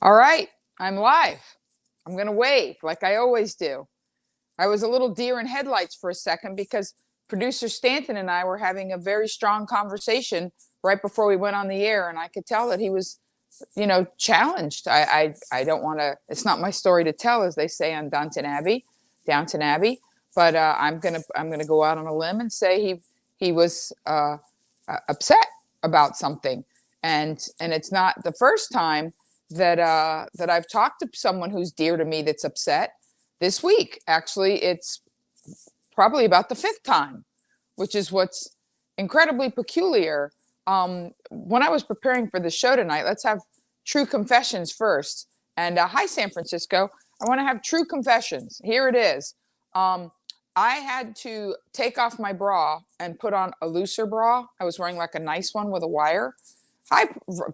All right, I'm live. I'm going to wave like I always do. I was a little deer in headlights for a second because producer Stanton and I were having a very strong conversation right before we went on the air, and I could tell that he was, challenged. I don't want to. It's not my story to tell, as they say on Downton Abbey. But I'm gonna go out on a limb and say he was upset about something, and it's not the first time that I've talked to someone who's dear to me that's upset. This week, actually, it's probably about the fifth time, which is what's incredibly peculiar. When I was preparing for the show tonight, let's have true confessions first. And hi, San Francisco. I want to have true confessions. Here it is. Um, I had to take off my bra and put on a looser bra. I was wearing like a nice one with a wire. Hi,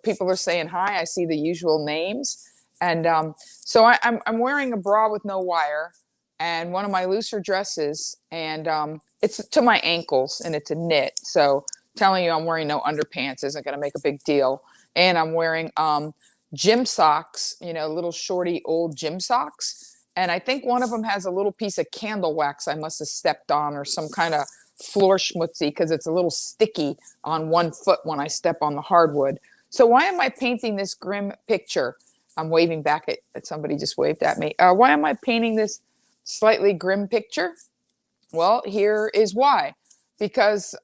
people are saying hi. I see the usual names. And so I'm wearing a bra with no wire and one of my looser dresses. And it's to my ankles and it's a knit. So telling you I'm wearing no underpants isn't going to make a big deal. And I'm wearing gym socks, little shorty old gym socks. And I think one of them has a little piece of candle wax I must have stepped on or some kind of floor schmutzy because it's a little sticky on one foot when I step on the hardwood. So why am I painting this grim picture? I'm waving back at somebody just waved at me. Why am I painting this slightly grim picture? Well, here is why. Because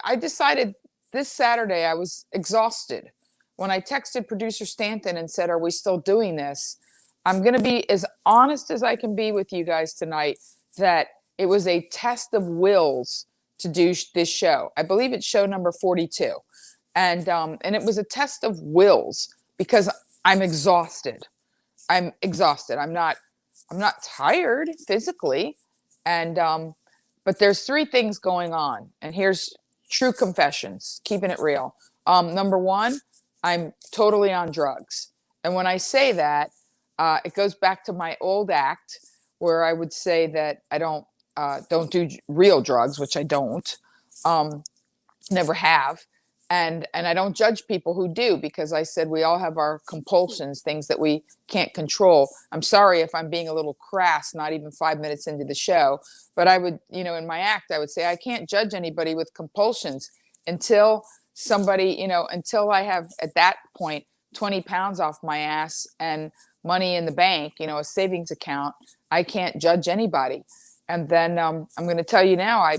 I decided this Saturday I was exhausted. When I texted producer Stanton and said, "Are we still doing this?" I'm going to be as honest as I can be with you guys tonight that it was a test of wills to do this show. I believe it's show number 42. And it was a test of wills because I'm exhausted. I'm exhausted. I'm not tired physically. And but there's three things going on. And here's true confessions, keeping it real. Number one, I'm totally on drugs. And when I say that, it goes back to my old act where I would say that I don't do real drugs, which I don't, never have. And I don't judge people who do because I said we all have our compulsions, things that we can't control. I'm sorry if I'm being a little crass, not even 5 minutes into the show, but I would, in my act, I would say I can't judge anybody with compulsions until somebody, until I have at that point 20 pounds off my ass and money in the bank, a savings account. I can't judge anybody. And then I'm going to tell you now, I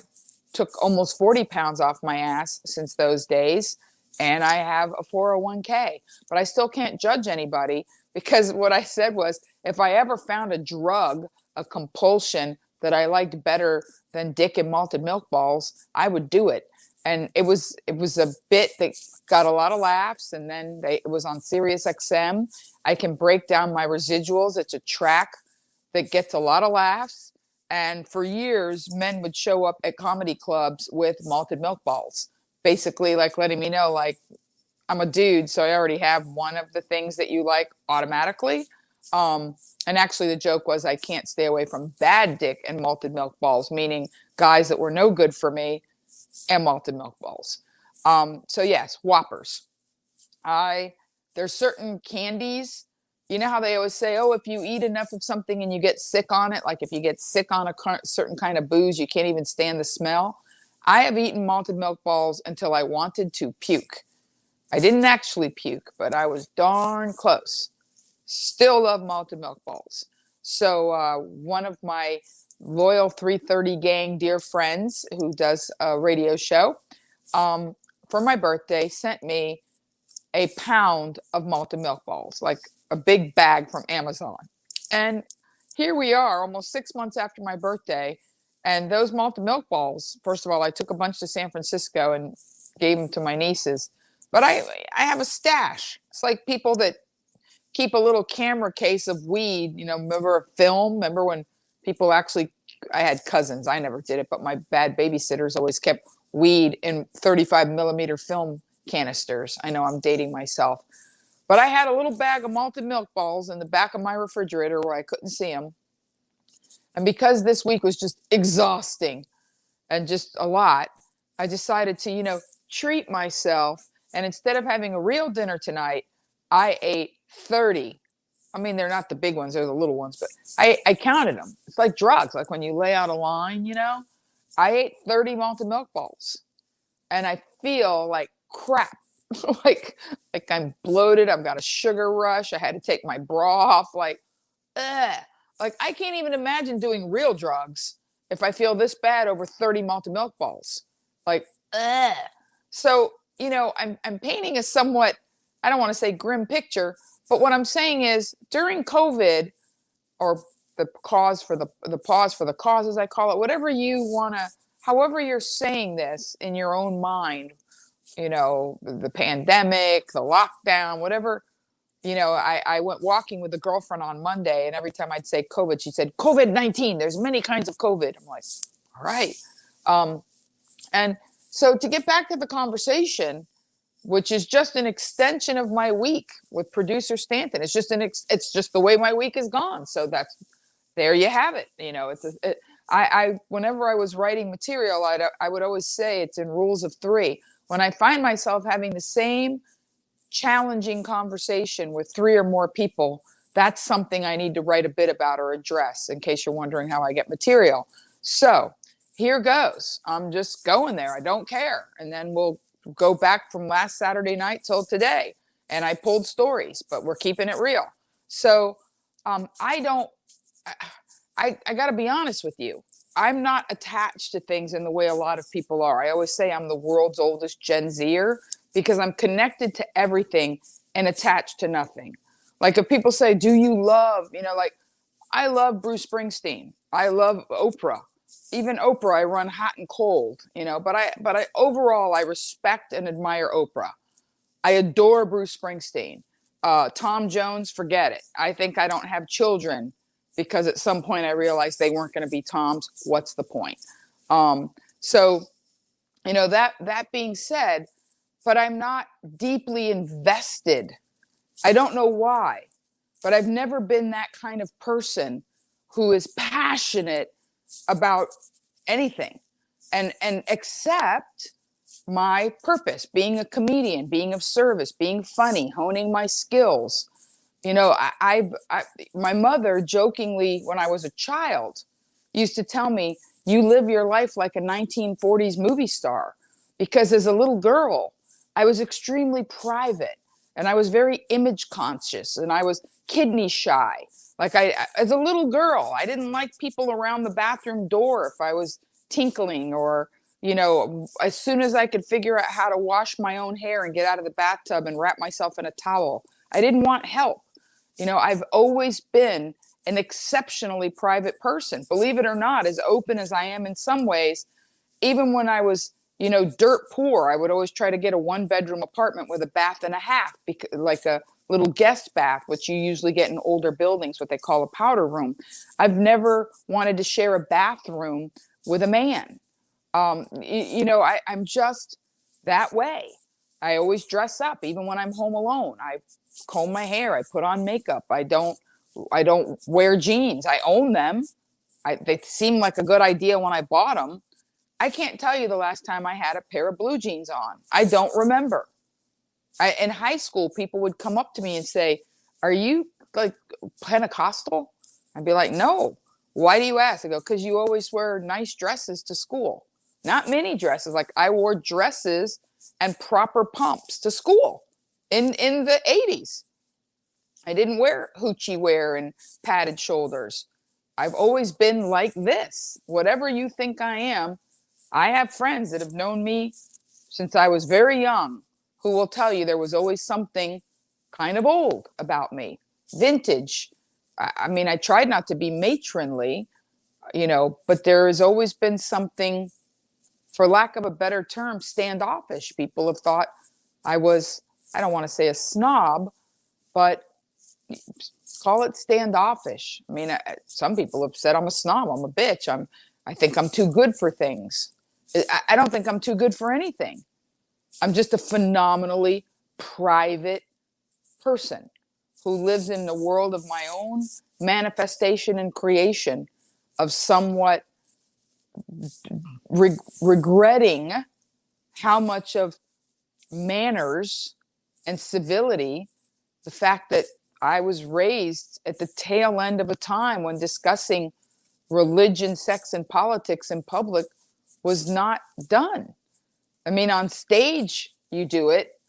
took almost 40 pounds off my ass since those days. And I have a 401k, but I still can't judge anybody because what I said was, if I ever found a drug, a compulsion that I liked better than dick and malted milk balls, I would do it. And it was a bit that got a lot of laughs, and then it was on Sirius XM. I can break down my residuals. It's a track that gets a lot of laughs. And for years, men would show up at comedy clubs with malted milk balls, basically like letting me know, like, I'm a dude, so I already have one of the things that you like automatically. And actually, the joke was I can't stay away from bad dick and malted milk balls, meaning guys that were no good for me and malted milk balls. So yes, Whoppers. There's certain candies. You know how they always say, oh, if you eat enough of something and you get sick on it, like if you get sick on a certain kind of booze, you can't even stand the smell. I have eaten malted milk balls until I wanted to puke. I didn't actually puke, but I was darn close. Still love malted milk balls. So one of my loyal 330 gang dear friends who does a radio show for my birthday sent me a pound of malted milk balls, like a big bag from Amazon. And here we are almost 6 months after my birthday. And those malted milk balls, first of all, I took a bunch to San Francisco and gave them to my nieces. But I have a stash. It's like people that keep a little camera case of weed. Remember a film? Remember when people actually, I had cousins. I never did it, but my bad babysitters always kept weed in 35 millimeter film canisters. I know I'm dating myself. But I had a little bag of malted milk balls in the back of my refrigerator where I couldn't see them. And because this week was just exhausting and just a lot, I decided to, treat myself. And instead of having a real dinner tonight, I ate 30 I mean, they're not the big ones, they're the little ones, but I counted them. It's like drugs. Like when you lay out a line, I ate 30 malted milk balls and I feel like crap. like I'm bloated. I've got a sugar rush. I had to take my bra off. Ugh. Like I can't even imagine doing real drugs if I feel this bad over 30 malted milk balls. Like, ugh. So, I'm painting a somewhat, I don't want to say grim picture, but what I'm saying is during COVID, or the pause for the cause, as I call it, whatever you want to, however you're saying this in your own mind, the pandemic, the lockdown, whatever. I went walking with a girlfriend on Monday, and every time I'd say COVID, she said, COVID-19, there's many kinds of COVID. I'm like, all right. And so to get back to the conversation, which is just an extension of my week with producer Stanton, it's just the way my week is gone. So there you have it. Whenever I was writing material, I would always say it's in rules of three. When I find myself having the same challenging conversation with three or more people, that's something I need to write a bit about or address, in case you're wondering how I get material. So here goes. I'm just going there. I don't care. And then we'll go back from last Saturday night till today. And I pulled stories, but we're keeping it real. So I got to be honest with you. I'm not attached to things in the way a lot of people are. I always say I'm the world's oldest Gen Zer because I'm connected to everything and attached to nothing. Like if people say, do you love, I love Bruce Springsteen. I love Oprah. Even Oprah, I run hot and cold, but I overall, I respect and admire Oprah. I adore Bruce Springsteen. Tom Jones, forget it. I think I don't have children because at some point I realized they weren't going to be Toms. What's the point? So, that being said, but I'm not deeply invested. I don't know why, but I've never been that kind of person who is passionate about anything and accept my purpose, being a comedian, being of service, being funny, honing my skills. My mother jokingly, when I was a child, used to tell me, you live your life like a 1940s movie star, because as a little girl, I was extremely private and I was very image conscious and I was kidney shy. Like as a little girl, I didn't like people around the bathroom door if I was tinkling or, as soon as I could figure out how to wash my own hair and get out of the bathtub and wrap myself in a towel, I didn't want help. I've always been an exceptionally private person, believe it or not, as open as I am in some ways. Even when I was, dirt poor, I would always try to get a 1-bedroom apartment with a bath and a half, like a little guest bath, which you usually get in older buildings, what they call a powder room. I've never wanted to share a bathroom with a man. I'm just that way. I always dress up, even when I'm home alone. I comb my hair. I put on makeup. I don't wear jeans. I own them. They seem like a good idea when I bought them. I can't tell you the last time I had a pair of blue jeans on. I don't remember. In high school, people would come up to me and say, are you like Pentecostal? I'd be like, no. Why do you ask? I go, because you always wear nice dresses to school. Not mini dresses. Like I wore dresses and proper pumps to school in the 80s. I didn't wear hoochie wear and padded shoulders. I've always been like this. Whatever you think I am, I have friends that have known me since I was very young who will tell you there was always something kind of old about me, vintage. I mean, I tried not to be matronly, but there has always been something, for lack of a better term, standoffish. People have thought I was, I don't want to say a snob, but call it standoffish. I mean, some people have said I'm a snob, I'm a bitch, I think I'm too good for things. I don't think I'm too good for anything. I'm just a phenomenally private person who lives in the world of my own manifestation and creation, of somewhat regretting how much of manners and civility, the fact that I was raised at the tail end of a time when discussing religion, sex, and politics in public was not done. I mean, on stage you do it,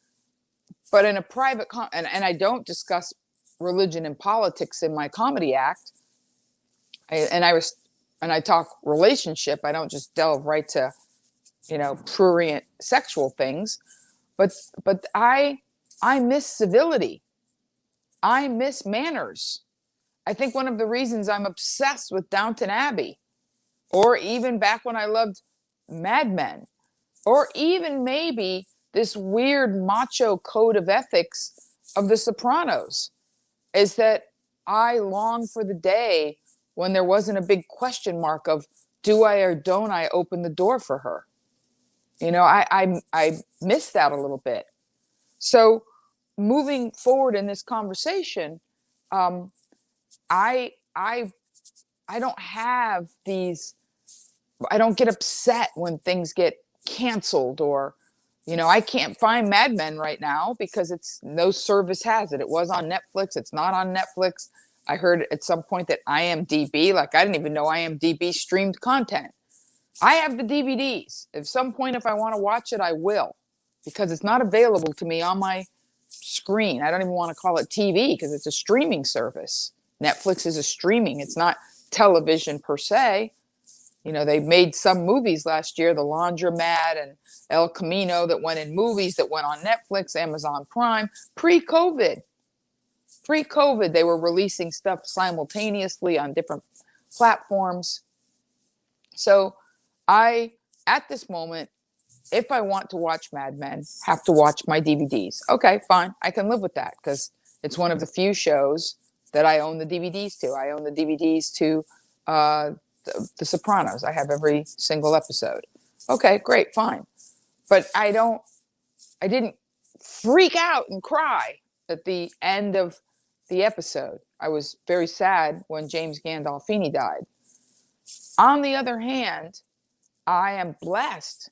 but in a private and I don't discuss religion and politics in my comedy act. And I talk relationship. I don't just delve right to, prurient sexual things. But I miss civility. I miss manners. I think one of the reasons I'm obsessed with Downton Abbey, or even back when I loved Mad Men, or even maybe this weird macho code of ethics of The Sopranos, is that I long for the day when there wasn't a big question mark of, do I or don't I open the door for her? I miss that a little bit. So moving forward in this conversation, I don't have these. I don't get upset when things get canceled, or I can't find Mad Men right now because it's no service has it. It was on Netflix. It's not on Netflix. I heard at some point that IMDb, like I didn't even know IMDb streamed content. I have the DVDs. At some point, if I want to watch it, I will, because it's not available to me on my screen. I don't even want to call it TV because it's a streaming service. Netflix is a streaming. It's not television per se. They made some movies last year, The Laundromat and El Camino, that went in movies that went on Netflix, Amazon Prime, pre-COVID. Pre-COVID, they were releasing stuff simultaneously on different platforms. So I, at this moment, if I want to watch Mad Men, have to watch my DVDs. Okay, fine. I can live with that because it's one of the few shows that I own the DVDs to. I own the DVDs to The Sopranos. I have every single episode. Okay, great, fine. But I didn't freak out and cry at the end of the episode. I was very sad when James Gandolfini died. On the other hand, I am blessed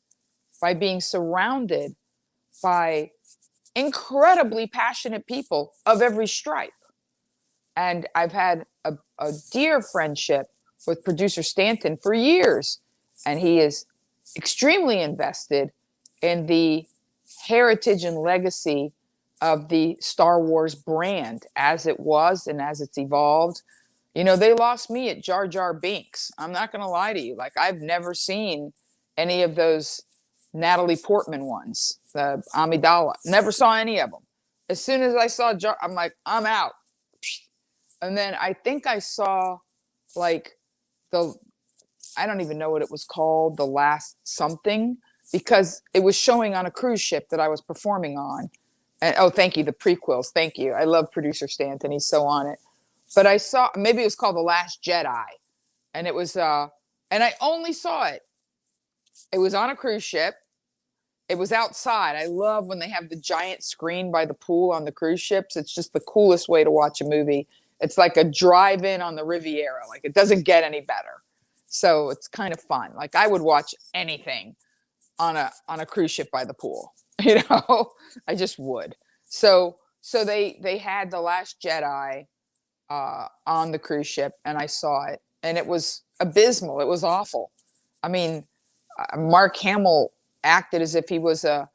by being surrounded by incredibly passionate people of every stripe. And I've had a dear friendship with producer Stanton for years, and he is extremely invested in the heritage and legacy of the Star Wars brand as it was and as it's evolved. They lost me at Jar Jar Binks. I'm not going to lie to you. Like, I've never seen any of those Natalie Portman ones, the Amidala. Never saw any of them. As soon as I saw Jar, I'm like, I'm out. And then I think I saw like I don't even know what it was called, The Last Something, because it was showing on a cruise ship that I was performing on. And oh, thank you, the prequels. Thank you. I love producer Stanton. He's so on it. But I saw, maybe it was called The Last Jedi. And it was, and I only saw it. It was on a cruise ship. It was outside. I love when they have the giant screen by the pool on the cruise ships. It's just the coolest way to watch a movie. It's like a drive-in on the Riviera. Like, it doesn't get any better. So it's kind of fun. Like, I would watch anything on a cruise ship by the pool. I just would. So they had The Last Jedi on the cruise ship, and I saw it, and it was abysmal. It was awful. I mean, Mark Hamill acted as if he was like,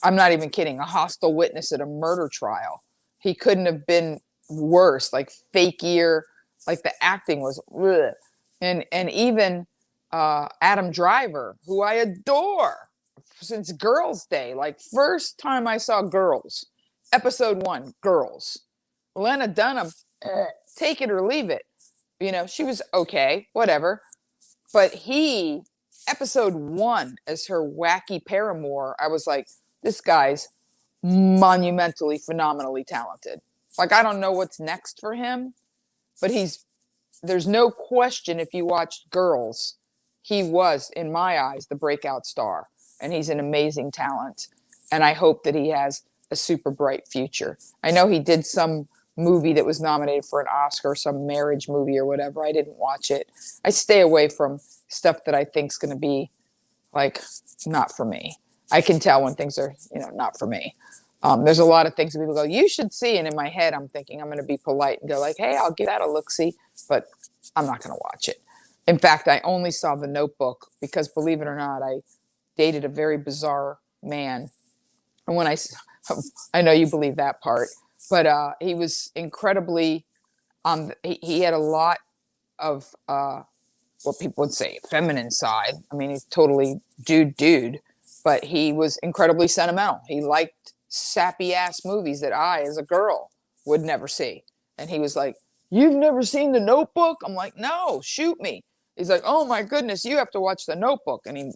I'm not even kidding, a hostile witness at a murder trial. He couldn't have been worse, like fake ear, like the acting was, ugh. And even Adam Driver, who I adore since Girls' Day, like first time I saw Girls, episode 1, Girls. Lena Dunham, take it or leave it. She was okay, whatever. But he, episode 1, as her wacky paramour, I was like, this guy's monumentally, phenomenally talented. Like, I don't know what's next for him, but there's no question, if you watched Girls, he was, in my eyes, the breakout star. And he's an amazing talent. And I hope that he has a super bright future. I know he did some movie that was nominated for an Oscar, some marriage movie or whatever. I didn't watch it. I stay away from stuff that I think is going to be, like, not for me. I can tell when things are, not for me. There's a lot of things that people go, you should see. And in my head, I'm thinking I'm going to be polite and go like, hey, I'll give that a look-see, but I'm not going to watch it. In fact, I only saw The Notebook because, believe it or not, I dated a very bizarre man. And when I know you believe that part, but he was incredibly, he had a lot of what people would say feminine side. I mean, he's totally dude, but he was incredibly sentimental. He liked sappy ass movies that I, as a girl, would never see. And he was like, you've never seen The Notebook? I'm like, no, shoot me. He's like, oh my goodness, you have to watch The Notebook. And he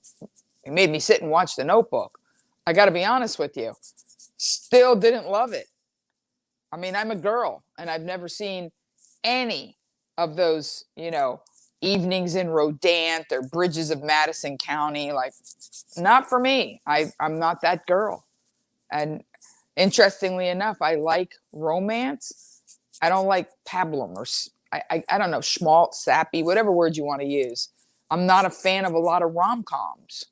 made me sit and watch The Notebook. I got to be honest with you, still didn't love it. I mean, I'm a girl and I've never seen any of those, evenings in Rodant or Bridges of Madison County. Like, not for me. I'm not that girl. And interestingly enough, I like romance. I don't like pablum or I don't know, schmaltz, sappy, whatever word you want to use. I'm not a fan of a lot of rom-coms.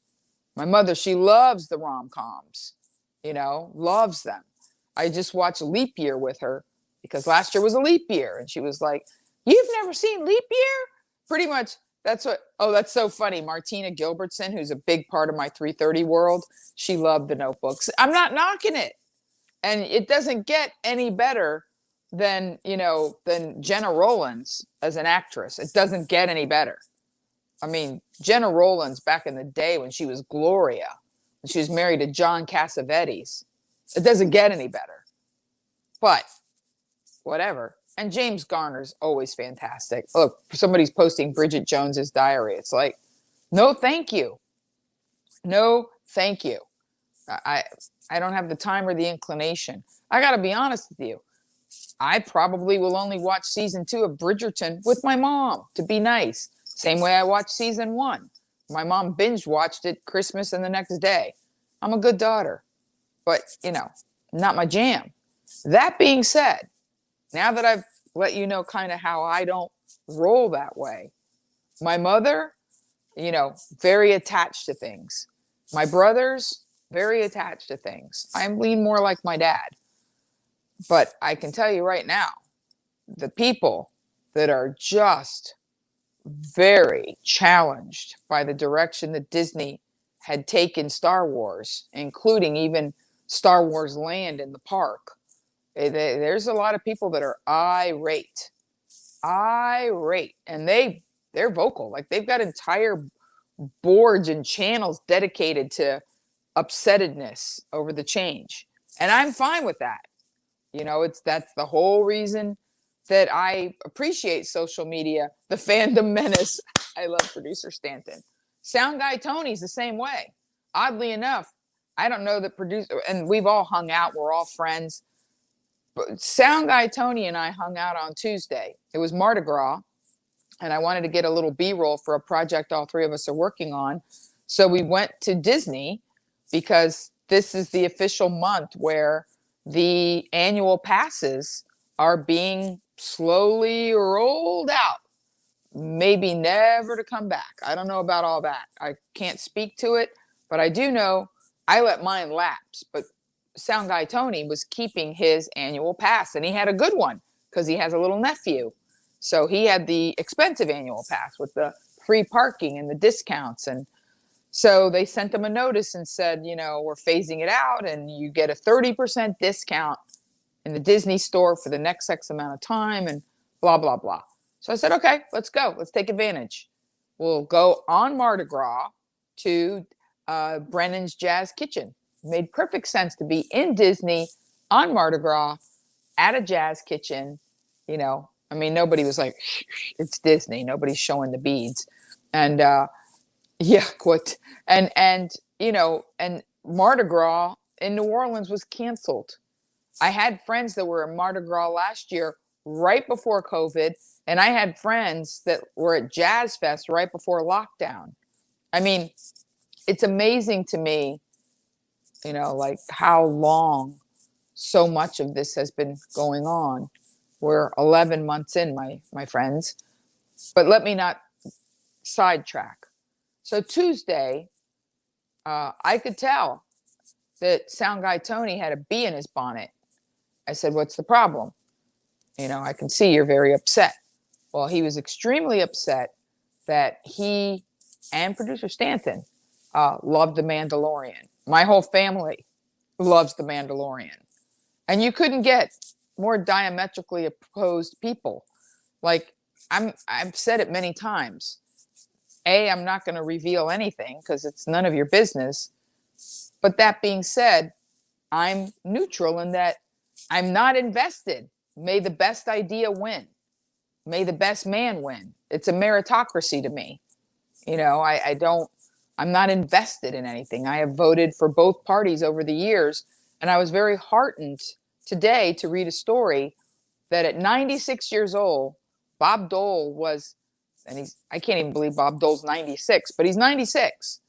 My mother, she loves the rom-coms, loves them. I just watched Leap Year with her because last year was a leap year. And she was like, you've never seen Leap Year? Pretty much, that's so funny. Martina Gilbertson, who's a big part of my 330 world, she loved The Notebooks. I'm not knocking it. And it doesn't get any better than Jenna Rollins as an actress. It doesn't get any better. I mean, Jenna Rollins back in the day when she was Gloria, and she was married to John Cassavetes, it doesn't get any better. But whatever. And James Garner's always fantastic. Look, somebody's posting Bridget Jones's diary. It's like, no, thank you. No, thank you. I don't have the time or the inclination. I got to be honest with you. I probably will only watch season 2 of Bridgerton with my mom to be nice. Same way I watched season 1. My mom binge watched it Christmas and the next day. I'm a good daughter, but not my jam. That being said, now that I've let you know kind of how I don't roll that way, my mother, very attached to things. My brothers, very attached to things. I lean more like my dad. But I can tell you right now, the people that are just very challenged by the direction that Disney had taken Star Wars, including even Star Wars Land in the park. There's a lot of people that are irate, and they're vocal. Like, they've got entire boards and channels dedicated to upsettedness over the change, and I'm fine with that. That's the whole reason that I appreciate social media, the fandom menace. I love producer Stanton. Sound guy Tony's the same way. Oddly enough, I don't know that producer, and we've all hung out, we're all friends. But sound guy Tony and I hung out on Tuesday. It was Mardi Gras, and I wanted to get a little B-roll for a project all three of us are working on. So we went to Disney because this is the official month where the annual passes are being slowly rolled out, maybe never to come back. I don't know about all that. I can't speak to it, but I do know I let mine lapse. But sound guy Tony was keeping his annual pass, and he had a good one because he has a little nephew. So he had the expensive annual pass with the free parking and the discounts. And so they sent him a notice and said, we're phasing it out and you get a 30% discount in the Disney store for the next X amount of time and blah, blah, blah. So I said, okay, let's go. Let's take advantage. We'll go on Mardi Gras to Brennan's Jazz Kitchen. It made perfect sense to be in Disney on Mardi Gras at a jazz kitchen. Nobody was like, it's Disney. Nobody's showing the beads. And and Mardi Gras in New Orleans was canceled. I had friends that were at Mardi Gras last year right before COVID, and I had friends that were at Jazz Fest right before lockdown. I mean, it's amazing to me, like how long so much of this has been going on. We're 11 months in, my friends. But let me not sidetrack. So Tuesday, I could tell that sound guy Tony had a bee in his bonnet. I said, what's the problem? You know, I can see you're very upset. Well, he was extremely upset that he and producer Stanton loved The Mandalorian. My whole family loves The Mandalorian. And you couldn't get more diametrically opposed people. Like, I've said it many times. I'm not going to reveal anything because it's none of your business. But that being said, I'm neutral in that I'm not invested. May the best idea win. May the best man win. It's a meritocracy to me. You know, I'm not invested in anything. I have voted for both parties over the years. And I was very heartened today to read a story that at 96 years old, Bob Dole was, and I can't even believe Bob Dole's 96, but he's 96.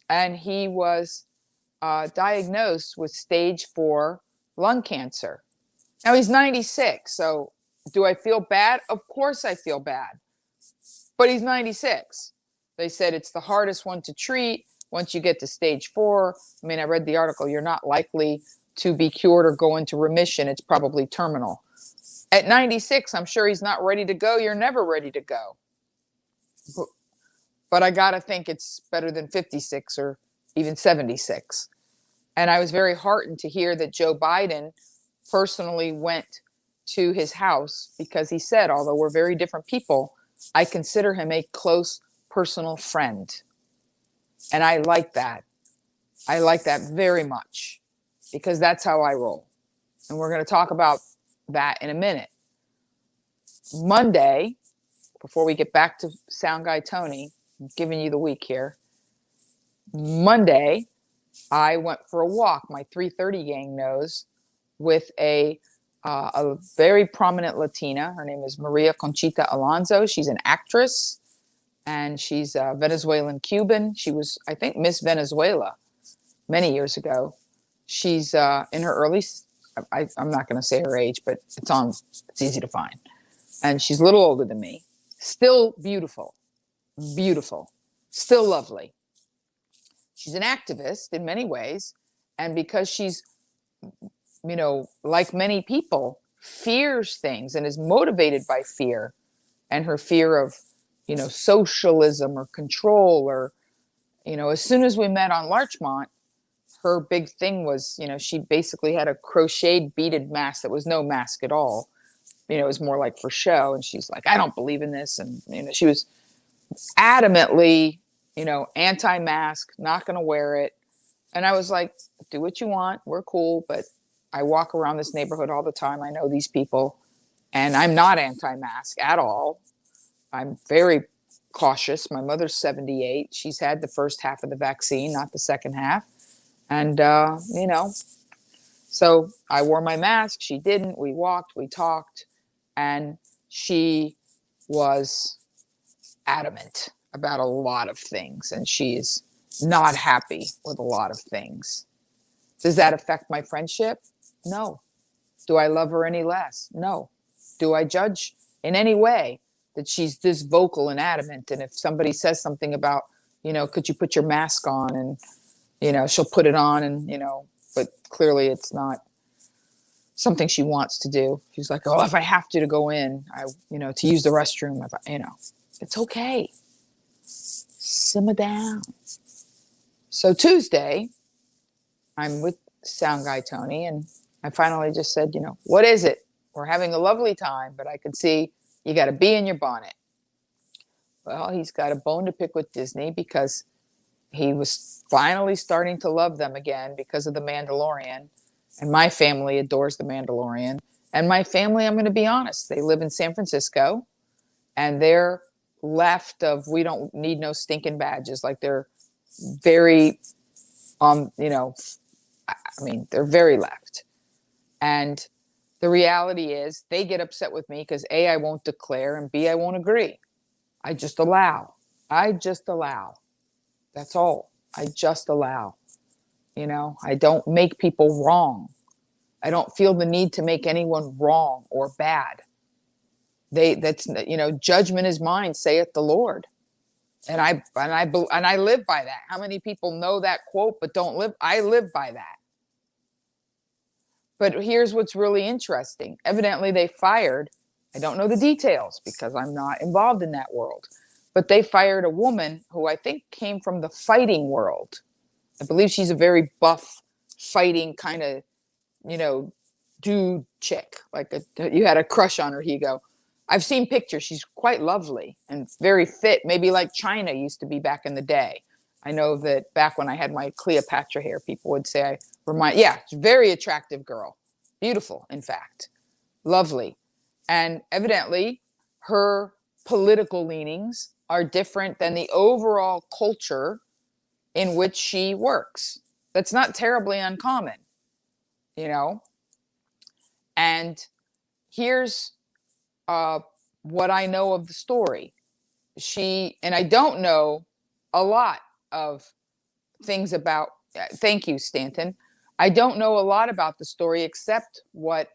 And he was diagnosed with stage 4 lung cancer. Now he's 96. So do I feel bad? Of course I feel bad. But he's 96. They said it's the hardest one to treat. Once you get to stage 4, I mean, I read the article, you're not likely to be cured or go into remission. It's probably terminal. At 96, I'm sure he's not ready to go. You're never ready to go. But I got to think it's better than 56 or even 76. And I was very heartened to hear that Joe Biden personally went to his house because he said, although we're very different people, I consider him a close personal friend. And I like that. I like that very much because that's how I roll. And we're going to talk about that in a minute. Monday, before we get back to Sound Guy Tony, I'm giving you the week here. Monday, I went for a walk. My 3:30 gang knows, with a very prominent Latina. Her name is Maria Conchita Alonso. She's an actress, and she's Venezuelan Cuban. She was, I think, Miss Venezuela many years ago. She's in her early, I'm not going to say her age, but it's easy to find. And she's a little older than me. Still beautiful, still lovely. She's an activist in many ways. And because she's, you know, like many people, fears things and is motivated by fear, and her fear of, you know, socialism or control, or, you know, as soon as we met on Larchmont, her big thing was, you know, she basically had a crocheted beaded mask that was no mask at all. You know, it was more like for show. And she's like, I don't believe in this. And, you know, she was adamantly, you know, anti-mask, not going to wear it. And I was like, do what you want. We're cool. But I walk around this neighborhood all the time. I know these people, and I'm not anti-mask at all. I'm very cautious. My mother's 78. She's had the first half of the vaccine, not the second half. And, you know, so I wore my mask. She didn't. We walked, we talked, and she was adamant about a lot of things. And she's not happy with a lot of things. Does that affect my friendship? No. Do I love her any less? No. Do I judge in any way that she's this vocal and adamant? And if somebody says something about, you know, could you put your mask on? And, you know, she'll put it on, and, you know, but clearly it's not something she wants to do. She's like, oh, if I have to go in, you know, to use the restroom, if I, you know, it's okay. Simmer down. So Tuesday, I'm with Sound Guy Tony, and I finally just said, you know, what is it? We're having a lovely time, but I could see you got a bee in your bonnet. Well, he's got a bone to pick with Disney because he was finally starting to love them again because of The Mandalorian. And my family adores The Mandalorian. And my family, I'm going to be honest, they live in San Francisco, and they're left of, we don't need no stinking badges. Like, they're very, you know, I mean, they're very left. And the reality is they get upset with me because A, I won't declare, and B, I won't agree. I just allow. That's all. I just allow. You know, I don't make people wrong. I don't feel the need to make anyone wrong or bad. That's, you know, judgment is mine, saith the Lord. And I live by that. How many people know that quote but don't live? I live by that. But here's what's really interesting. Evidently, they fired, I don't know the details because I'm not involved in that world, but they fired a woman who I think came from the fighting world. I believe she's a very buff, fighting kind of, you know, dude chick. Like you had a crush on her, Higo. I've seen pictures. She's quite lovely and very fit, maybe like China used to be back in the day. I know that back when I had my Cleopatra hair, people would say I yeah, very attractive girl. Beautiful, in fact. Lovely. And evidently, her political leanings are different than the overall culture in which she works. That's not terribly uncommon, you know? And here's what I know of the story. And I don't know a lot of things about, thank you, Stanton. I don't know a lot about the story except what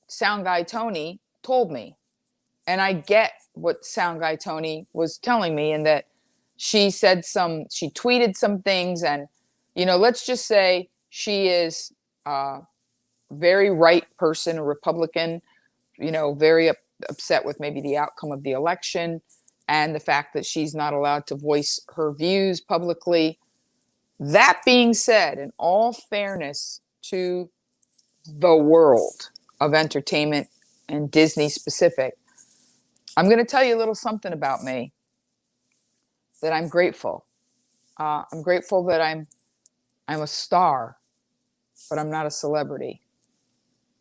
Sound Guy Tony told me. And I get what Sound Guy Tony was telling me, and that she tweeted some things, and, you know, let's just say she is a very right person, a Republican, you know, very upset with maybe the outcome of the election and the fact that she's not allowed to voice her views publicly. That being said, in all fairness to the world of entertainment and Disney specific, I'm going to tell you a little something about me that I'm grateful. I'm grateful that I'm a star, but I'm not a celebrity.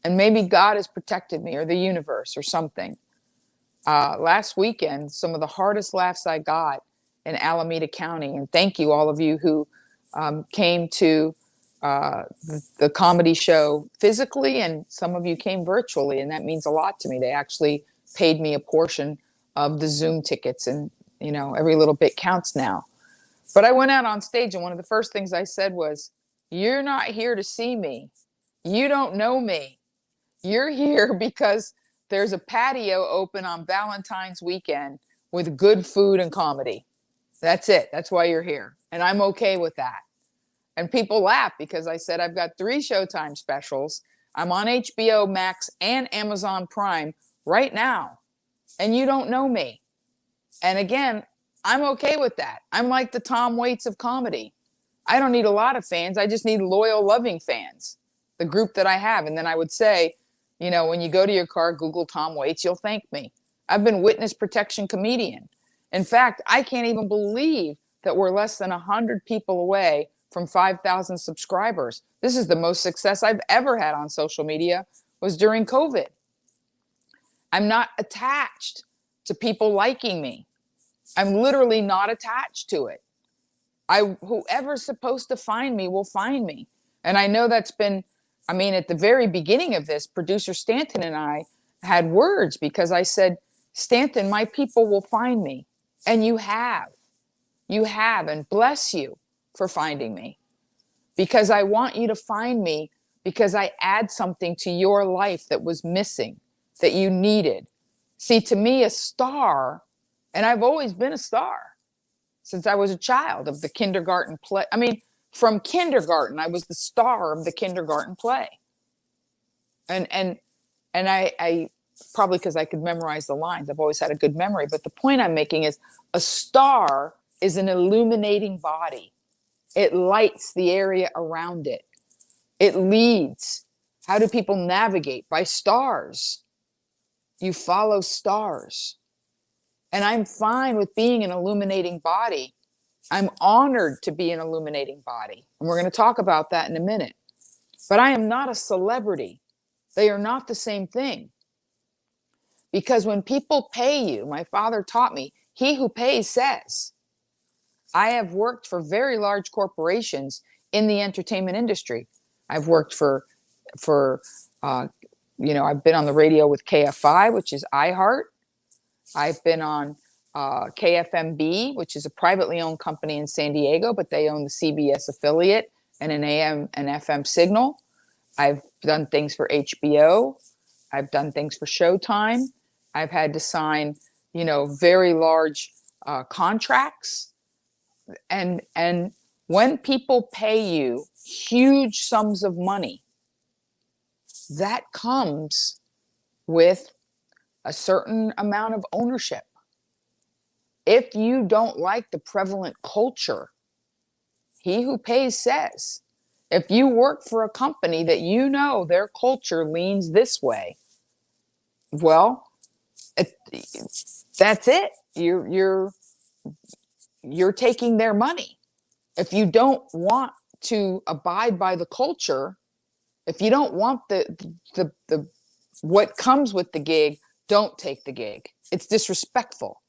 And maybe God has protected me, or the universe, or something. Last weekend, some of the hardest laughs I got in Alameda County, and thank you all of you who came to the comedy show physically, and some of you came virtually, and that means a lot to me. They actually paid me a portion of the Zoom tickets, and, you know, every little bit counts now. But I went out on stage, and one of the first things I said was, "You're not here to see me. You don't know me. You're here because there's a patio open on Valentine's weekend with good food and comedy. That's it. That's why you're here. And I'm okay with that." And people laugh because I said I've got 3 Showtime specials. I'm on HBO Max and Amazon Prime right now. And you don't know me. And again, I'm okay with that. I'm like the Tom Waits of comedy. I don't need a lot of fans. I just need loyal, loving fans, the group that I have. And then I would say, you know, when you go to your car, Google Tom Waits, you'll thank me. I've been witness protection comedian. In fact, I can't even believe that we're less than 100 people away from 5,000 subscribers. This is the most success I've ever had on social media, was during COVID. I'm not attached to people liking me. I'm literally not attached to it. Whoever's supposed to find me will find me. And I know that's been, I mean, at the very beginning of this, producer Stanton and I had words, because I said, "Stanton, my people will find me." And you have. You have, and bless you for finding me. Because I want you to find me, because I add something to your life that was missing, that you needed. See, to me, a star, and I've always been a star since I was a child of the kindergarten play. I mean, from kindergarten, I was the star of the kindergarten play. And I probably because I could memorize the lines, I've always had a good memory. But the point I'm making is, a star is an illuminating body. It lights the area around it. It leads. How do people navigate? By stars. You follow stars. And I'm fine with being an illuminating body. I'm honored to be an illuminating body. And we're going to talk about that in a minute. But I am not a celebrity. They are not the same thing. Because when people pay you, my father taught me, he who pays says. I have worked for very large corporations in the entertainment industry. I've worked for you know, I've been on the radio with KFI, which is iHeart. I've been on KFMB, which is a privately owned company in San Diego, but they own the CBS affiliate and an AM and FM signal. I've done things for HBO. I've done things for Showtime. I've had to sign, you know, very large contracts. And when people pay you huge sums of money, that comes with a certain amount of ownership. If you don't like the prevalent culture, he who pays says. If you work for a company that you know their culture leans this way, well, that's it. You're taking their money. If you don't want to abide by the culture, if you don't want the what comes with the gig, don't take the gig. It's disrespectful.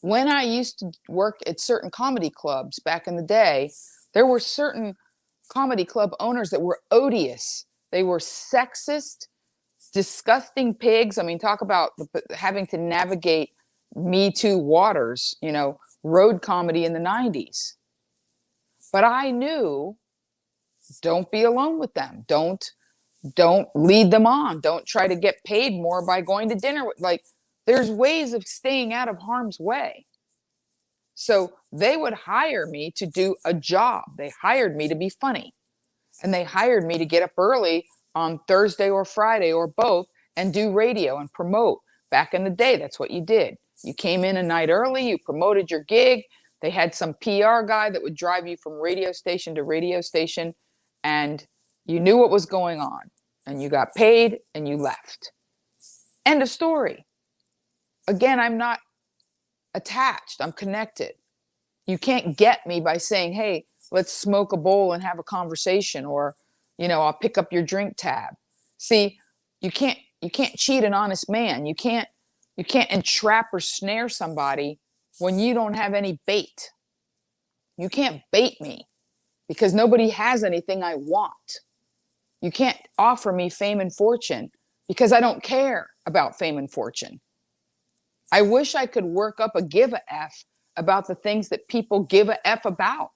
When I used to work at certain comedy clubs back in the day, there were certain comedy club owners that were odious. They were sexist, disgusting pigs. I mean, talk about having to navigate Me Too waters, road comedy in the 90s. But I knew, don't be alone with them. Don't lead them on. Don't try to get paid more by going to dinner. Like, there's ways of staying out of harm's way. So they would hire me to do a job. They hired me to be funny. And they hired me to get up early on Thursday or Friday or both and do radio and promote. Back in the day, that's what you did. You came in a night early, you promoted your gig. They had some PR guy that would drive you from radio station to radio station, and you knew what was going on, and you got paid and you left. End of story. Again, I'm not attached. I'm connected. You can't get me by saying, hey, let's smoke a bowl and have a conversation, or, I'll pick up your drink tab. See, you can't cheat an honest man. You can't entrap or snare somebody when you don't have any bait. You can't bait me because nobody has anything I want. You can't offer me fame and fortune because I don't care about fame and fortune. I wish I could work up a give a F about the things that people give a F about.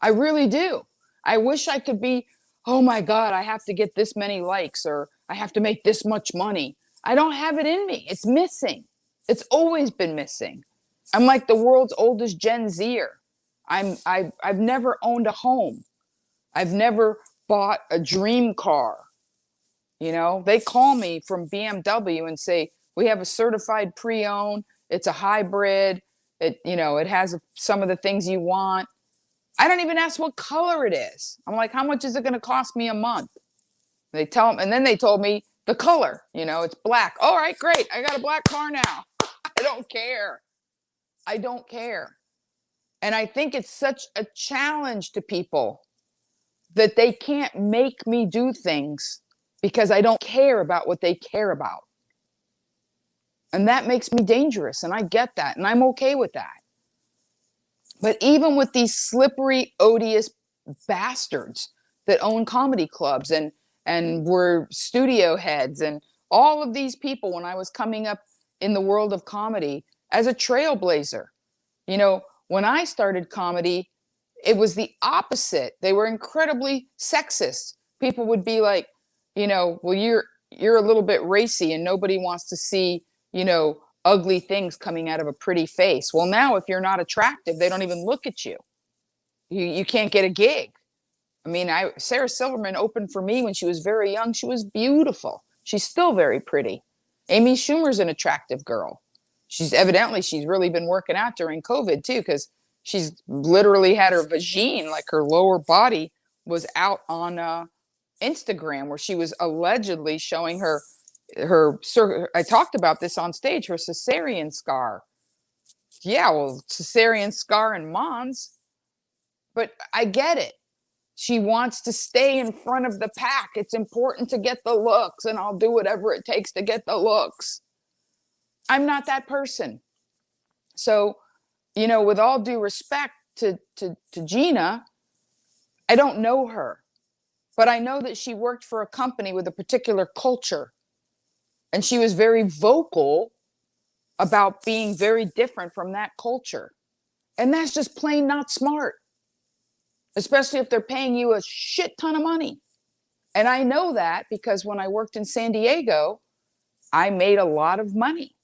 I really do. I wish I could be, oh my God, I have to get this many likes, or I have to make this much money. I don't have it in me. It's missing. It's always been missing. I'm like the world's oldest Gen Zer. I've never owned a home. I've never bought a dream car. They call me from BMW and say, we have a certified pre-owned. It's a hybrid. It has some of the things you want. I don't even ask what color it is. I'm like, how much is it going to cost me a month? They tell them, and then they told me the color. It's black. All right, great. I got a black car now. I don't care. I don't care. And I think it's such a challenge to people that they can't make me do things because I don't care about what they care about. And that makes me dangerous. And I get that. And I'm okay with that. But even with these slippery, odious bastards that own comedy clubs and were studio heads and all of these people, when I was coming up in the world of comedy as a trailblazer, when I started comedy, it was the opposite. They were incredibly sexist. People would be like, well, you're a little bit racy and nobody wants to see, ugly things coming out of a pretty face. Well, now if you're not attractive, they don't even look at you. You can't get a gig. I mean, Sarah Silverman opened for me when she was very young. She was beautiful. She's still very pretty. Amy Schumer's an attractive girl. She's really been working out during COVID too, because she's literally had her vagine, like her lower body, was out on Instagram, where she was allegedly showing her. I talked about this on stage, her cesarean scar. Yeah, well, cesarean scar and Mons, but I get it. She wants to stay in front of the pack. It's important to get the looks, and I'll do whatever it takes to get the looks. I'm not that person. So, with all due respect to Gina, I don't know her, but I know that she worked for a company with a particular culture. And she was very vocal about being very different from that culture. And that's just plain not smart, especially if they're paying you a shit ton of money. And I know that because when I worked in San Diego, I made a lot of money.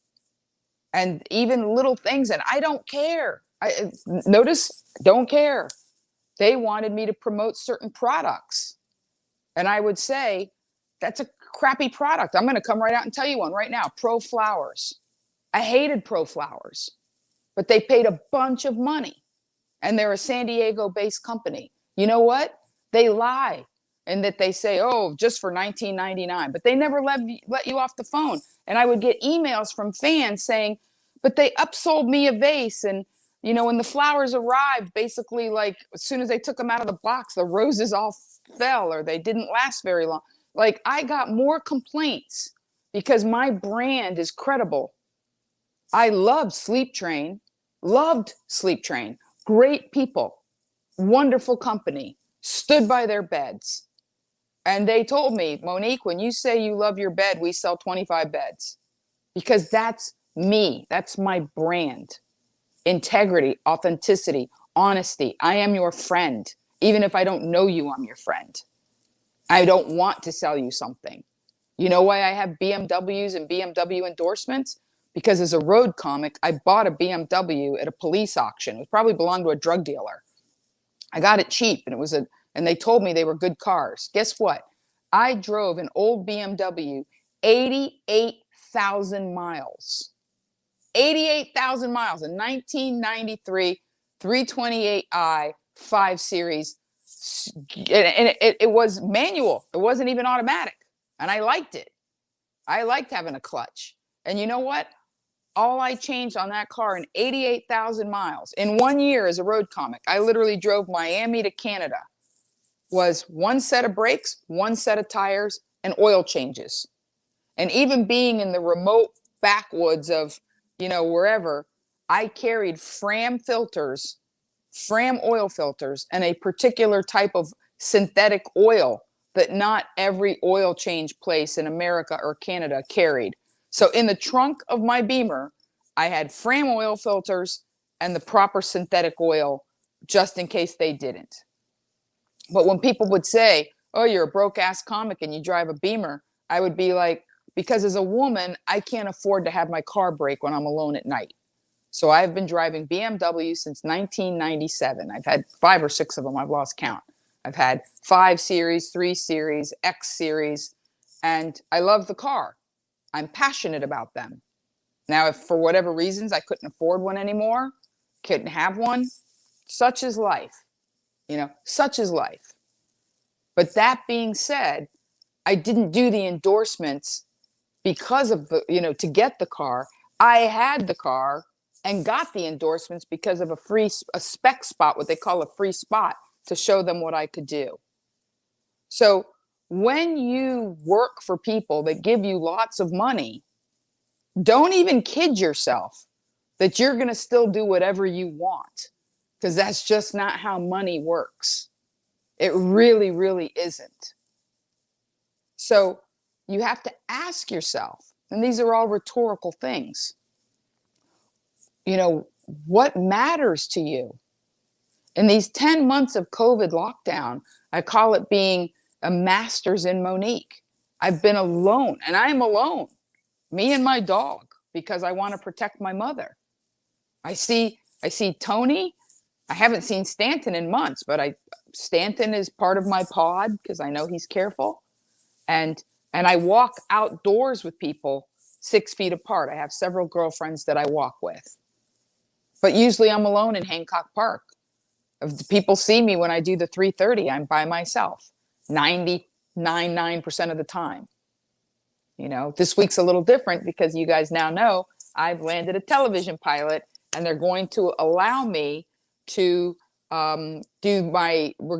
And even little things, and I don't care. Notice, don't care. They wanted me to promote certain products. And I would say, that's a crappy product. I'm going to come right out and tell you one right now. Pro Flowers. I hated Pro Flowers, but they paid a bunch of money, and they're a San Diego based company. You know what? They lie, and that they say, oh, just for $19.99, but they never let you off the phone. And I would get emails from fans saying, but they upsold me a vase. And, you know, when the flowers arrived, basically, like, as soon as they took them out of the box, the roses all fell, or they didn't last very long. Like, I got more complaints because my brand is credible. I loved Sleep Train, great people, wonderful company, stood by their beds. And they told me, Monique, when you say you love your bed, we sell 25 beds, because that's me. That's my brand. Integrity, authenticity, honesty. I am your friend. Even if I don't know you, I'm your friend. I don't want to sell you something. You know why I have BMWs and BMW endorsements? Because as a road comic, I bought a BMW at a police auction. It probably belonged to a drug dealer. I got it cheap, and they told me they were good cars. Guess what? I drove an old BMW 88,000 miles. 88,000 miles, a 1993 328i 5 Series. And it was manual. It wasn't even automatic. And I liked it. I liked having a clutch. And you know what? All I changed on that car in 88,000 miles in 1 year as a road comic, I literally drove Miami to Canada, was one set of brakes, one set of tires, and oil changes. And even being in the remote backwoods of, you know, wherever, I carried Fram filters, Fram oil filters, and a particular type of synthetic oil that not every oil change place in America or Canada carried. So in the trunk of my Beamer, I had Fram oil filters and the proper synthetic oil just in case they didn't. But when people would say, oh, you're a broke ass comic and you drive a Beamer, I would be like, because as a woman, I can't afford to have my car break when I'm alone at night. So I've been driving BMW since 1997. I've had 5 or 6 of them. I've lost count. I've had 5 Series, 3 Series, X Series, and I love the car. I'm passionate about them. Now, if for whatever reasons I couldn't afford one anymore, couldn't have one, such is life. You know, such is life. But that being said, I didn't do the endorsements because of the, you know, to get the car. I had the car and got the endorsements because of a spec spot, what they call a free spot, to show them what I could do. So when you work for people that give you lots of money, don't even kid yourself that you're going to still do whatever you want, because that's just not how money works. It really, really isn't. So you have to ask yourself, and these are all rhetorical things, you know, what matters to you? In these 10 months of COVID lockdown, I call it being a master's in Monique. I've been alone, and I am alone, me and my dog, because I want to protect my mother. I see Tony. I haven't seen Stanton in months, but Stanton is part of my pod because I know he's careful. And I walk outdoors with people 6 feet apart. I have several girlfriends that I walk with. But usually I'm alone in Hancock Park. If people see me when I do the 3:30, I'm by myself 99.9% of the time. You know, this week's a little different because you guys now know I've landed a television pilot, and they're going to allow me to we're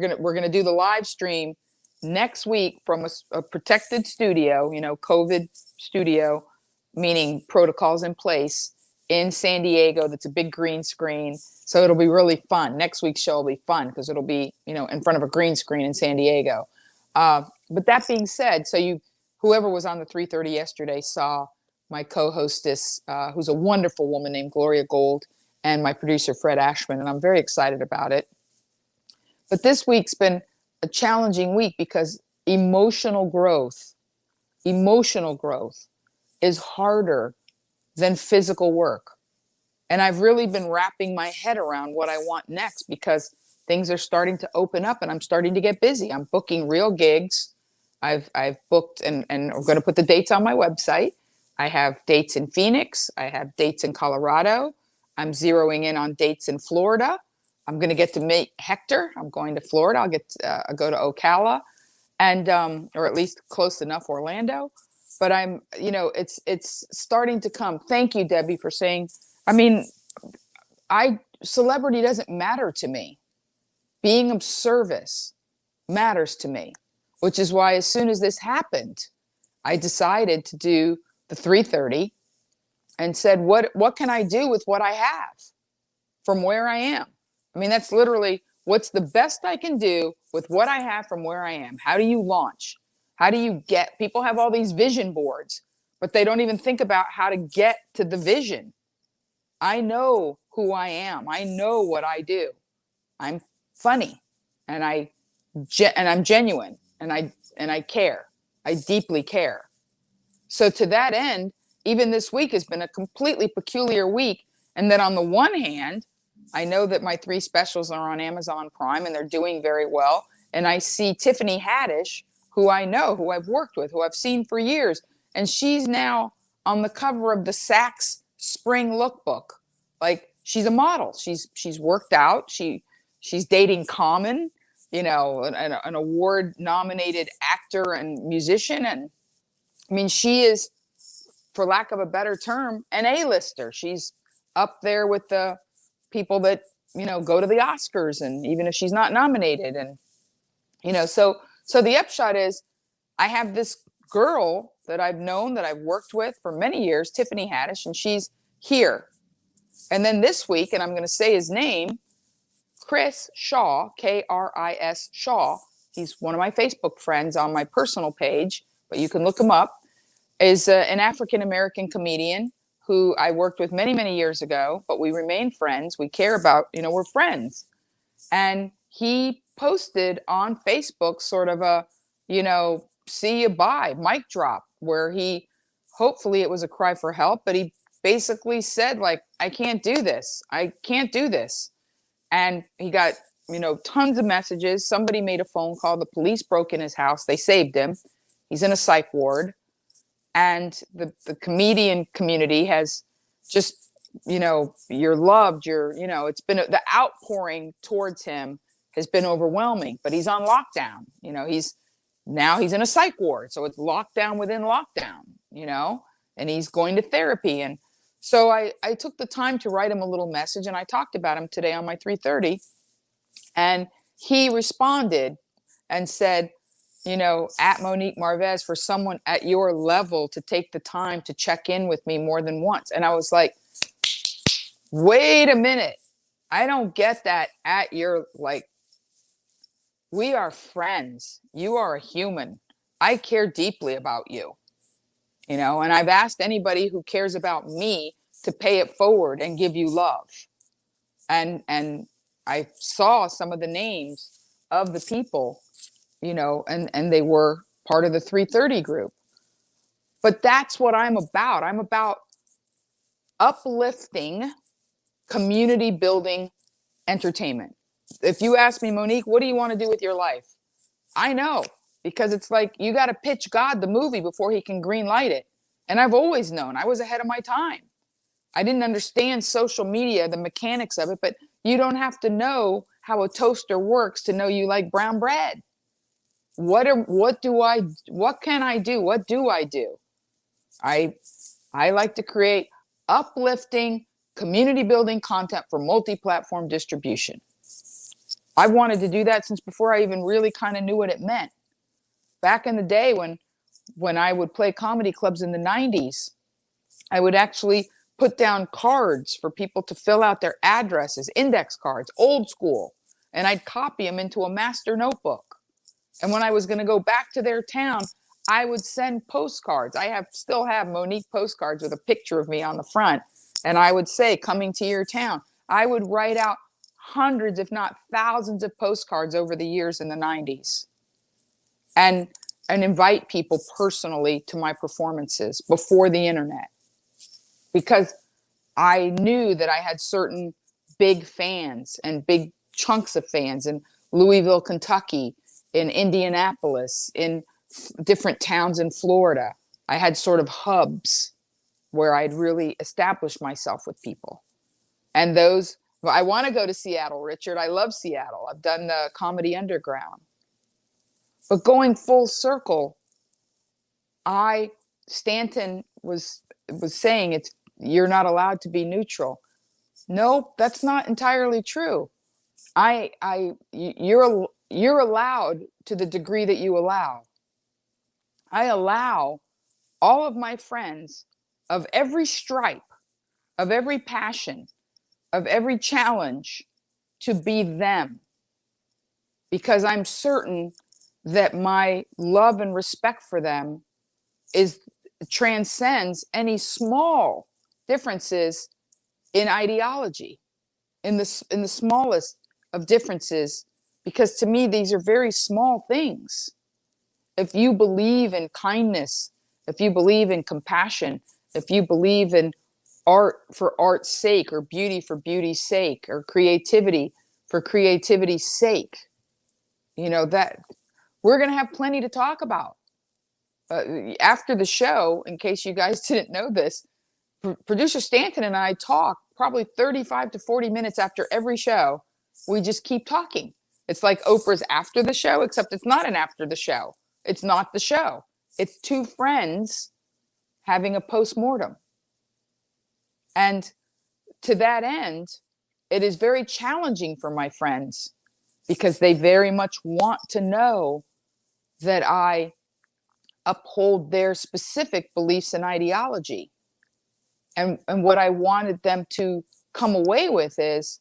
gonna do the live stream next week from a protected studio, you know, COVID studio, meaning protocols in place, in San Diego. That's a big green screen. So it'll be really fun. Next week's show will be fun because it'll be, you know, in front of a green screen in San Diego. But that being said, so whoever was on the 3:30 yesterday saw my co-hostess, who's a wonderful woman named Gloria Gold, and my producer, Fred Ashman, and I'm very excited about it. But this week's been a challenging week because emotional growth is harder than physical work. And I've really been wrapping my head around what I want next because things are starting to open up and I'm starting to get busy. I'm booking real gigs. I've booked, and I'm going to put the dates on my website. I have dates in Phoenix. I have dates in Colorado. I'm zeroing in on dates in Florida. I'm going to get to meet Hector. I'm going to Florida. I'll go to Ocala, and or at least close enough Orlando. But I'm, it's starting to come. Thank you, Debbie, for saying. I mean, celebrity doesn't matter to me. Being of service matters to me, which is why as soon as this happened, I decided to do the 3:30 and said, what can I do with what I have from where I am? I mean, that's literally what's the best I can do with what I have from where I am. How do you launch? How do you get, people have all these vision boards, but they don't even think about how to get to the vision. I know who I am. I know what I do. I'm funny, and I'm genuine, and I care. I deeply care. So to that end, even this week has been a completely peculiar week. And then on the one hand, I know that my 3 specials are on Amazon Prime and they're doing very well. And I see Tiffany Haddish, who I know, who I've worked with, who I've seen for years. And she's now on the cover of the Saks Spring Lookbook. Like, she's a model. She's worked out. She's dating Common, an award-nominated actor and musician. And I mean, she is, for lack of a better term, an A-lister. She's up there with the people that, go to the Oscars, and even if she's not nominated. And, so the upshot is I have this girl that I've known, that I've worked with for many years, Tiffany Haddish, and she's here. And then this week, and I'm going to say his name, Chris Shaw, Kris Shaw. He's one of my Facebook friends on my personal page, but you can look him up, is an African-American comedian who I worked with many, many years ago, but we remain friends. We care about, we're friends. And he posted on Facebook sort of a, see you bye, mic drop, where hopefully it was a cry for help, but he basically said, like, I can't do this. I can't do this. And he got, tons of messages. Somebody made a phone call. The police broke in his house. They saved him. He's in a psych ward. And the comedian community has just, you're loved. It's been the outpouring towards him has been overwhelming, but he's on lockdown. He's in a psych ward. So it's lockdown within lockdown, and he's going to therapy. And so I took the time to write him a little message, and I talked about him today on my 3:30. And he responded and said, at Monique Marvez, for someone at your level to take the time to check in with me more than once. And I was like, wait a minute. I don't get that at your, we are friends. You are a human. I care deeply about you, and I've asked anybody who cares about me to pay it forward and give you love. And I saw some of the names of the people, and they were part of the 3:30 group. But that's what I'm about. I'm about uplifting, community building entertainment. If you ask me, Monique, what do you want to do with your life? I know, because it's like, you got to pitch God the movie before he can green light it. And I've always known I was ahead of my time. I didn't understand social media, the mechanics of it, but you don't have to know how a toaster works to know you like brown bread. What can I do? What do I do? I like to create uplifting, community building content for multi-platform distribution. I've wanted to do that since before I even really kind of knew what it meant. Back in the day when I would play comedy clubs in the 90s, I would actually put down cards for people to fill out their addresses, index cards, old school, and I'd copy them into a master notebook. And when I was going to go back to their town, I would send postcards. I still have Monique postcards with a picture of me on the front. And I would say, coming to your town. I would write out hundreds, if not thousands of postcards over the years in the 90s. And invite people personally to my performances before the internet. Because I knew that I had certain big fans and big chunks of fans in Louisville, Kentucky, in Indianapolis, in different towns in Florida. I had sort of hubs where I'd really established myself with people. And those, well, I want to go to Seattle, Richard. I love Seattle. I've done the Comedy Underground. But going full circle, Stanton was saying you're not allowed to be neutral. No, that's not entirely true. You're allowed to the degree that you allow. I allow all of my friends of every stripe, of every passion, of every challenge to be them, because I'm certain that my love and respect for them transcends any small differences in ideology, in the smallest of differences, because to me these are very small things. If you believe in kindness, if you believe in compassion, if you believe in art for art's sake, or beauty for beauty's sake, or creativity for creativity's sake, that we're going to have plenty to talk about. After the show, in case you guys didn't know this, producer Stanton and I talk probably 35 to 40 minutes after every show. We just keep talking. It's like Oprah's After the Show, except it's not an after the show. It's not the show. It's two friends having a postmortem. And to that end, it is very challenging for my friends, because they very much want to know that I uphold their specific beliefs and ideology. And what I wanted them to come away with is,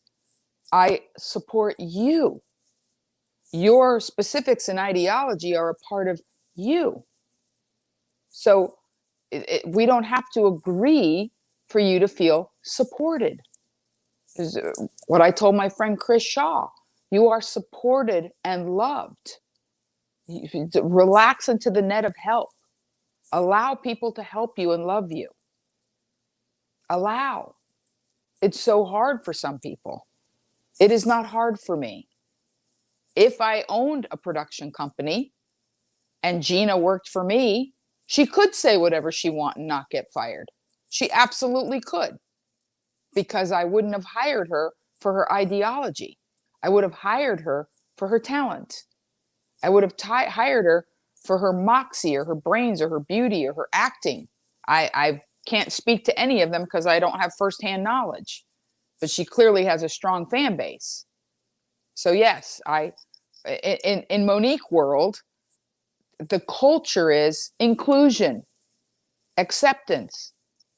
I support you. Your specifics and ideology are a part of you. So we don't have to agree for you to feel supported. Is what I told my friend Chris Shaw. You are supported and loved. Relax into the net of help. Allow people to help you and love you. Allow. It's so hard for some people. It is not hard for me. If I owned a production company and Gina worked for me, she could say whatever she wants and not get fired. She absolutely could, because I wouldn't have hired her for her ideology. I would have hired her for her talent. I would have hired her for her moxie, or her brains, or her beauty, or her acting. I can't speak to any of them because I don't have firsthand knowledge, but she clearly has a strong fan base. So yes, in Monique world, the culture is inclusion, acceptance,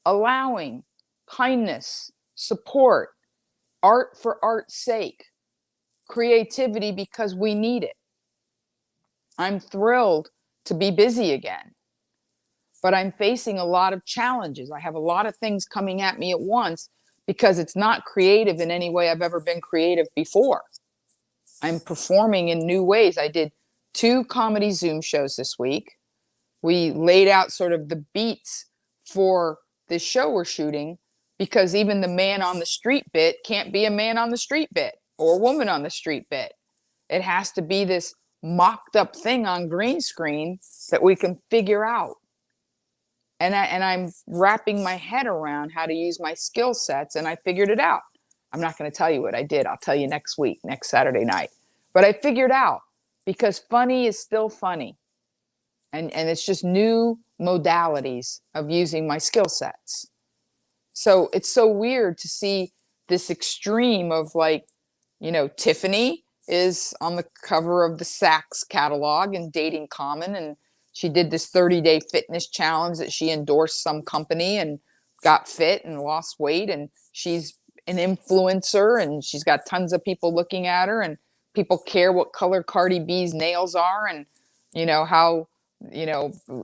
allowing, kindness, support, art for art's sake, creativity because we need it. I'm thrilled to be busy again, but I'm facing a lot of challenges. I have a lot of things coming at me at once, because it's not creative in any way I've ever been creative before. I'm performing in new ways. I did 2 comedy Zoom shows this week. We laid out sort of the beats for this show we're shooting, because even the man on the street bit can't be a man on the street bit or a woman on the street bit. It has to be this mocked up thing on green screen that we can figure out. And I'm wrapping my head around how to use my skill sets, and I figured it out. I'm not going to tell you what I did. I'll tell you next week, next Saturday night. But I figured out, because funny is still funny. And it's just new modalities of using my skill sets. So it's so weird to see this extreme of, like, Tiffany is on the cover of the Saks catalog and dating Common, and she did this 30-day fitness challenge that she endorsed some company and got fit and lost weight, and she's an influencer, and she's got tons of people looking at her, and people care what color Cardi B's nails are, and how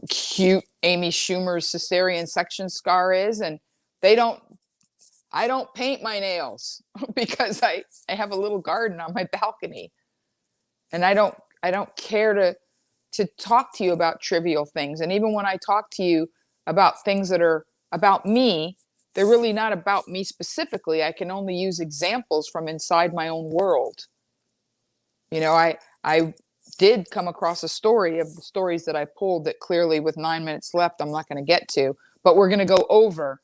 cute Amy Schumer's cesarean section scar is. And I don't paint my nails because I have a little garden on my balcony, and I don't care to talk to you about trivial things. And even when I talk to you about things that are about me, they're really not about me specifically. I can only use examples from inside my own world. I did come across a story of the stories that I pulled that clearly with 9 minutes left, I'm not going to get to, but we're going to go over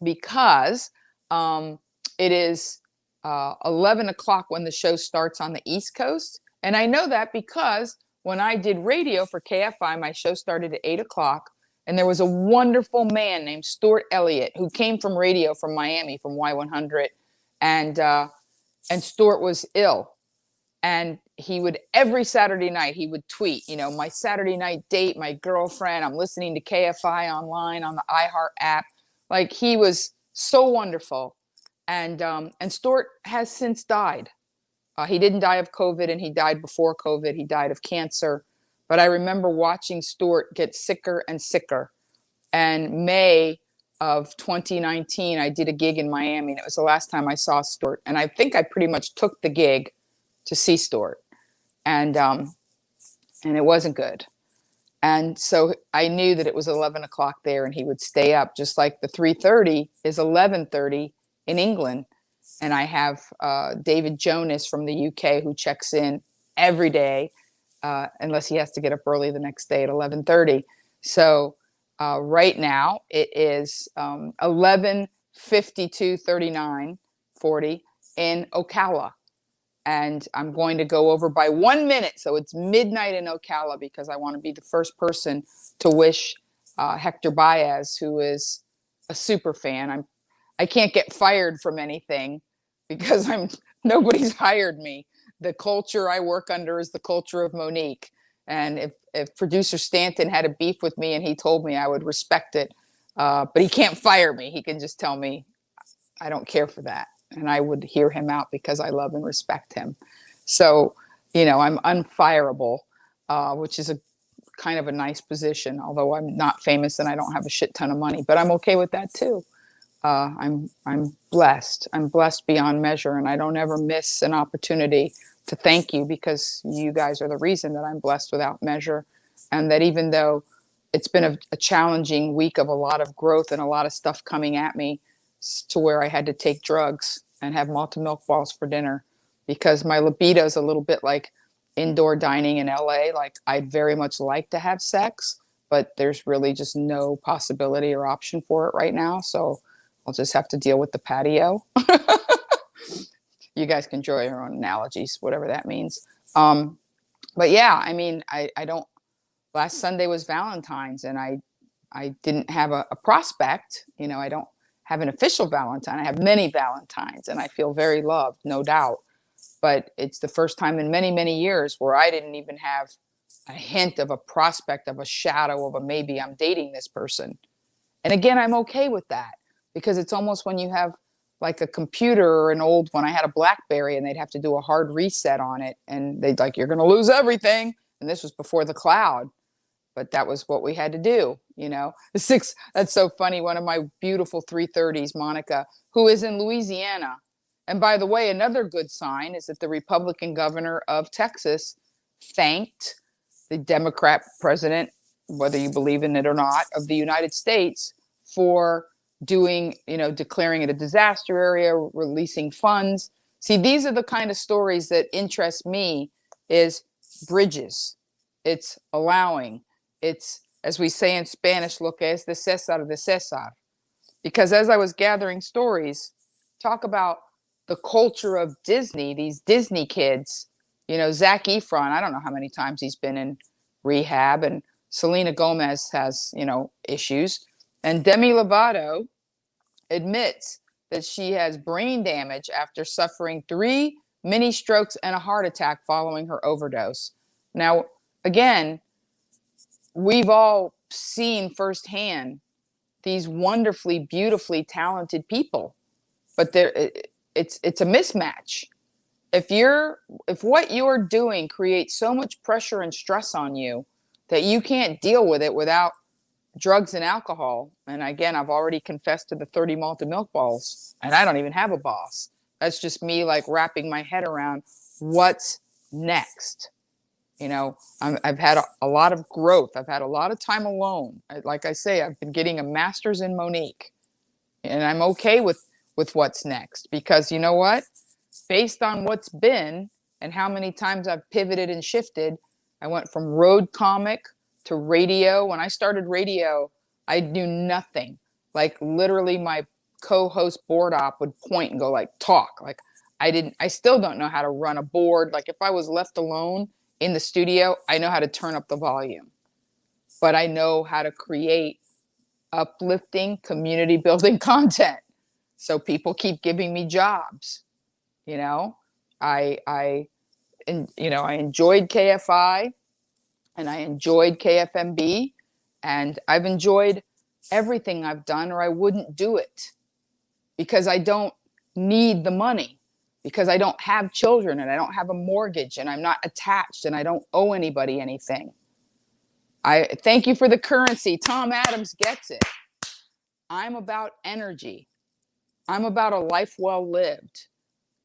because it is 11 o'clock when the show starts on the East Coast. And I know that because when I did radio for KFI, my show started at 8 o'clock. And there was a wonderful man named Stuart Elliott who came from radio from Miami, from Y100. And Stuart was ill. And he would, every Saturday night, he would tweet, you know, my Saturday night date, my girlfriend, I'm listening to KFI online on the iHeart app. Like, he was so wonderful. And Stuart has since died. He didn't die of COVID, and he died before COVID. He died of cancer. But I remember watching Stuart get sicker and sicker. And May of 2019, I did a gig in Miami, and it was the last time I saw Stuart. And I think I pretty much took the gig to see Stuart. And it wasn't good. And so I knew that it was 11 o'clock there, and he would stay up, just like the 3:30 is 11:30 in England. And I have David Jonas from the UK who checks in every day, unless he has to get up early the next day at 11:30. So right now it is 11:52:39:40 in Ocala. And I'm going to go over by 1 minute. So it's midnight in Ocala because I want to be the first person to wish Hector Baez, who is a super fan. I can't get fired from anything because nobody's hired me. The culture I work under is the culture of Monique. And if producer Stanton had a beef with me and he told me, I would respect it. But he can't fire me. He can just tell me, I don't care for that. And I would hear him out because I love and respect him. So, you know, I'm unfireable, which is a kind of a nice position, although I'm not famous and I don't have a shit ton of money, but I'm okay with that too. I'm blessed. I'm blessed beyond measure, and I don't ever miss an opportunity to thank you, because you guys are the reason that I'm blessed without measure. And that even though it's been a challenging week of a lot of growth and a lot of stuff coming at me, to where I had to take drugs and have malted milk balls for dinner, because my libido is a little bit like indoor dining in LA. Like, I'd very much like to have sex, but there's really just no possibility or option for it right now. So I'll just have to deal with the patio. You guys can enjoy your own analogies, whatever that means. But yeah, I mean, I don't, last Sunday was Valentine's, and I didn't have a prospect, you know, I don't have an official Valentine. I have many Valentines, and I feel very loved, no doubt. But it's the first time in many, many years where I didn't even have a hint of a prospect, of a shadow of a maybe I'm dating this person. And again, I'm okay with that, because it's almost when you have like a computer, or an old, when I had a BlackBerry and they'd have to do a hard reset on it, and they'd like, you're going to lose everything. And this was before the cloud. But that was what we had to do, you know. That's so funny. One of my beautiful 330s, Monica, who is in Louisiana. And by the way, another good sign is that the Republican governor of Texas thanked the Democrat president, whether you believe in it or not, of the United States for doing, you know, declaring it a disaster area, releasing funds. See, these are the kind of stories that interest me, is bridges. It's allowing. It's, as we say in Spanish, lo que es de César de César. Because as I was gathering stories, talk about the culture of Disney, these Disney kids, you know, Zac Efron, I don't know how many times he's been in rehab, and Selena Gomez has, you know, issues. And Demi Lovato admits that she has brain damage after suffering 3 mini strokes and a heart attack following her overdose. Now, again, we've all seen firsthand these wonderfully, beautifully talented people, but it's a mismatch. If what you're doing creates so much pressure and stress on you that you can't deal with it without drugs and alcohol, and again, I've already confessed to the 30 malted milk balls, and I don't even have a boss. That's just me, like, wrapping my head around what's next. You know, I've had a lot of growth. I've had a lot of time alone. Like I say, I've been getting a master's in Monique, and I'm okay with what's next, because you know what? Based on what's been and how many times I've pivoted and shifted. I went from road comic to radio. When I started radio, I knew nothing. Like literally my co-host board op would point and go like, talk. Like I still don't know how to run a board. Like if I was left alone in the studio, I know how to turn up the volume, but I know how to create uplifting, community building content. So people keep giving me jobs. You know, I enjoyed KFI and I enjoyed KFMB, and I've enjoyed everything I've done, or I wouldn't do it, because I don't need the money, because I don't have children and I don't have a mortgage and I'm not attached and I don't owe anybody anything. I thank you for the currency. Tom Adams gets it. I'm about energy. I'm about a life well lived.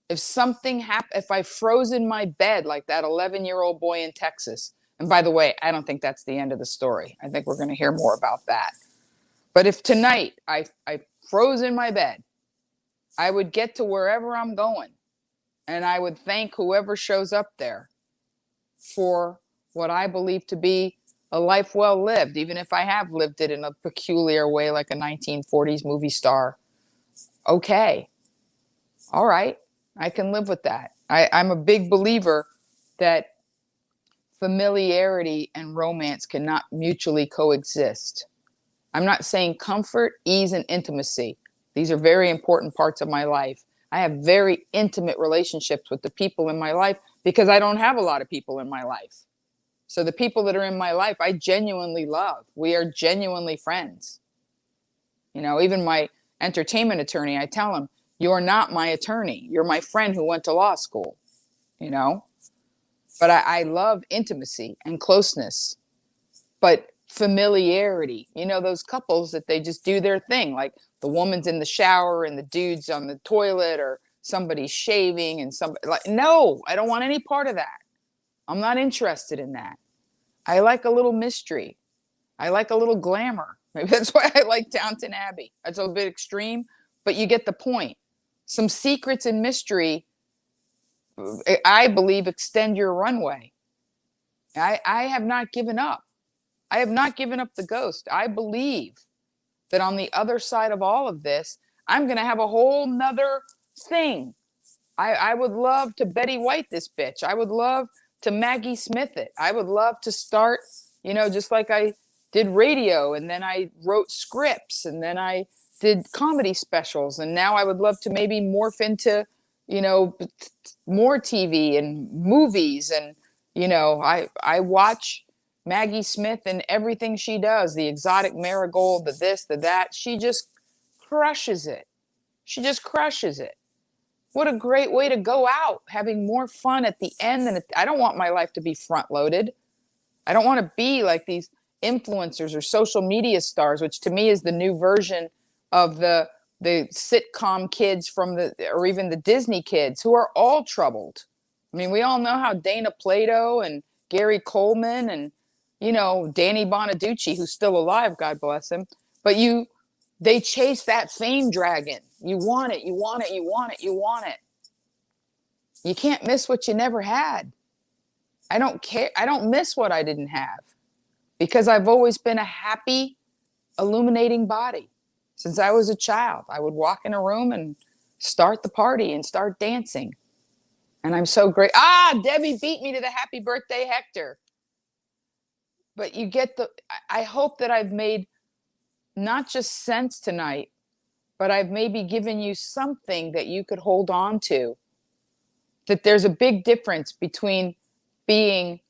If something happened, if I froze in my bed like that 11-year-old boy in Texas, and by the way, I don't think that's the end of the story. I think we're going to hear more about that. But if tonight I froze in my bed, I would get to wherever I'm going, and I would thank whoever shows up there for what I believe to be a life well lived, even if I have lived it in a peculiar way, like a 1940s movie star. Okay. All right. I can live with that. I'm a big believer that familiarity and romance cannot mutually coexist. I'm not saying comfort, ease, and intimacy. These are very important parts of my life. I have very intimate relationships with the people in my life because I don't have a lot of people in my life. So the people that are in my life, I genuinely love. We are genuinely friends. You know, even my entertainment attorney, I tell him, you're not my attorney. You're my friend who went to law school, you know? But I love intimacy and closeness, but familiarity, you know, those couples that they just do their thing, like the woman's in the shower and the dude's on the toilet, or somebody's shaving and somebody like, no, I don't want any part of that. I'm not interested in that. I like a little mystery. I like a little glamour. Maybe that's why I like Downton Abbey. That's a bit extreme, but you get the point. Some secrets and mystery, I believe, extend your runway. I have not given up. I have not given up the ghost. I believe that on the other side of all of this, I'm going to have a whole nother thing. I would love to Betty White this bitch. I would love to Maggie Smith it. I would love to start, you know, just like I did radio, and then I wrote scripts, and then I did comedy specials, and now I would love to maybe morph into, you know, more TV and movies. And, you know, I watch Maggie Smith and everything she does, the exotic marigold, the this, the that. She just crushes it. She just crushes it. What a great way to go out, having more fun at the end than I don't want my life to be front loaded. I don't want to be like these influencers or social media stars, which to me is the new version of the sitcom kids from or even the Disney kids, who are all troubled. I mean, we all know how Dana Plato and Gary Coleman and, you know, Danny Bonaducci, who's still alive, God bless him. But they chase that fame dragon. You want it, you want it, you want it, you want it. You can't miss what you never had. I don't care. I don't miss what I didn't have, because I've always been a happy, illuminating body. Since I was a child, I would walk in a room and start the party and start dancing. And I'm so great. Debbie beat me to the happy birthday, Hector. But you get I hope that I've made not just sense tonight, but I've maybe given you something that you could hold on to. That there's a big difference between being,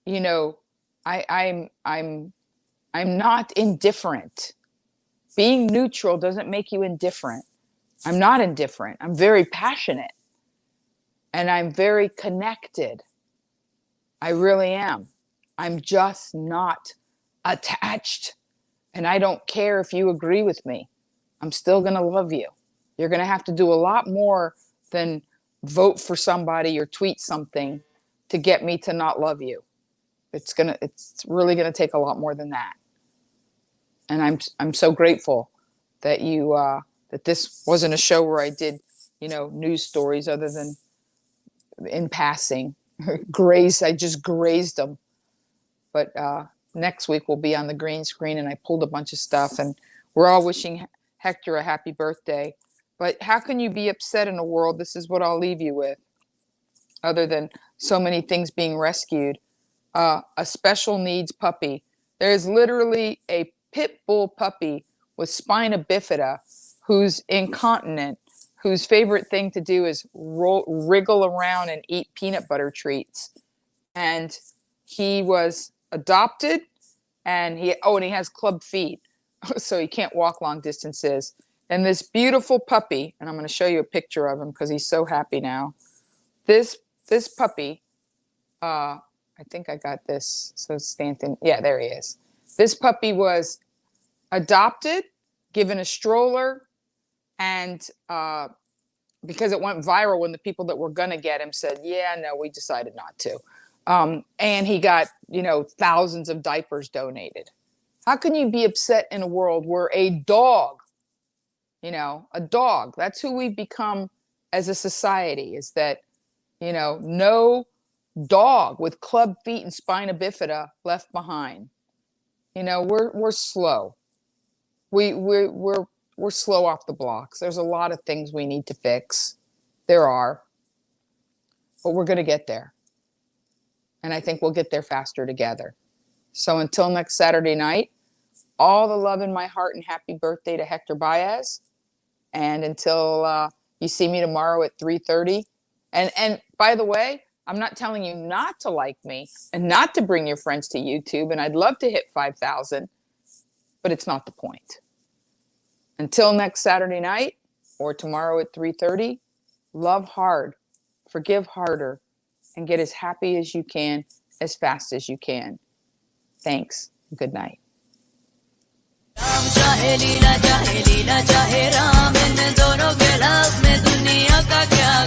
you know, I'm not indifferent. Being neutral doesn't make you indifferent. I'm not indifferent. I'm very passionate. And I'm very connected. I really am. I'm just not attached. And I don't care if you agree with me. I'm still going to love you. You're going to have to do a lot more than vote for somebody or tweet something to get me to not love you. It's really going to take a lot more than that. And I'm so grateful that that this wasn't a show where I did, you know, news stories, other than in passing. I just grazed them. But next week we'll be on the green screen, and I pulled a bunch of stuff, and we're all wishing Hector a happy birthday. But how can you be upset in a world? This is what I'll leave you with, other than so many things being rescued. A special needs puppy. There's literally a pit bull puppy with spina bifida who's incontinent, whose favorite thing to do is wriggle around and eat peanut butter treats. And he was adopted, and he has club feet, so he can't walk long distances. And this beautiful puppy, and I'm going to show you a picture of him because he's so happy now. This puppy, I think I got this. So Stanton, yeah, there he is. This puppy was adopted, given a stroller, and because it went viral when the people that were going to get him said, yeah, no, we decided not to. And he got, thousands of diapers donated. How can you be upset in a world where a dog, that's who we've become as a society, is that, no dog with club feet and spina bifida left behind. We're slow. We're slow off the blocks. There's a lot of things we need to fix. There are. But we're going to get there. And I think we'll get there faster together. So until next Saturday night, all the love in my heart and happy birthday to Hector Baez. And until you see me tomorrow at 3:30. And by the way, I'm not telling you not to like me and not to bring your friends to YouTube. And I'd love to hit 5,000, but it's not the point. Until next Saturday night or tomorrow at 3:30, love hard, forgive harder, and get as happy as you can, as fast as you can. Thanks. Good night. Ram चाहे लीला चाहे राम, इन दोनों के लाभ में दुनिया का क्या